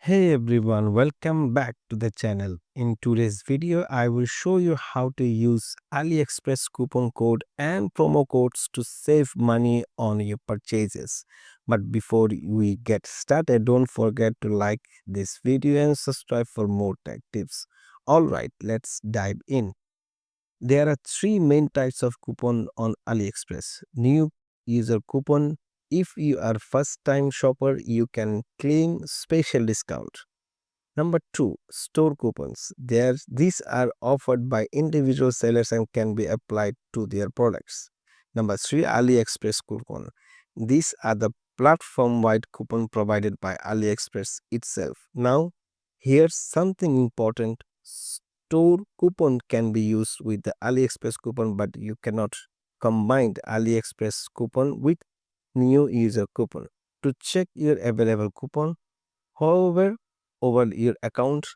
Hey everyone, welcome back to the channel. In today's video, I will show you how to use Aliexpress coupon code and promo codes to save money on your purchases. But before we get started, don't forget to like this video and subscribe for more tech tips. Alright, let's dive in. There are three main types of coupon on AliExpress. New user coupon. If you are first time shopper, you can claim special discount. Number two, store coupons. These are offered by individual sellers and can be applied to their products. Number three, AliExpress coupon. These are the platform-wide coupon provided by AliExpress itself. Now, here's something important. Store coupon can be used with the AliExpress coupon, but you cannot combine the AliExpress coupon with new user coupon. To check your available coupon, however, over your account,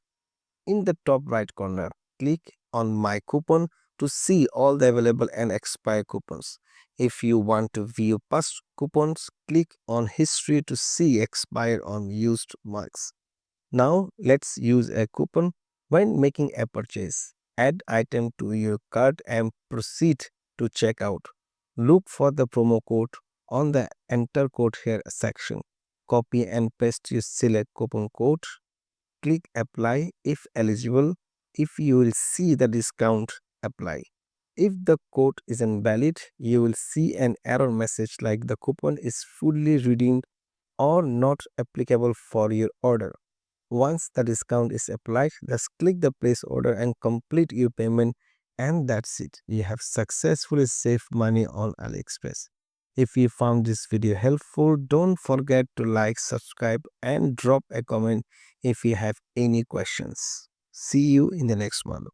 in the top right corner, click on My Coupon to see all the available and expired coupons. If you want to view past coupons, click on History to see expired or used marks. Now, let's use a coupon when making a purchase. Add item to your cart and proceed to checkout. Look for the promo code on the Enter Code Here section. Copy and paste your select coupon code. Click Apply if eligible. If you will see the discount apply. If the code is invalid, you will see an error message like the coupon is fully redeemed or not applicable for your order. Once the discount is applied, just click the place order and complete your payment, and that's it. You have successfully saved money on AliExpress. If you found this video helpful, don't forget to like, subscribe and drop a comment if you have any questions. See you in the next one.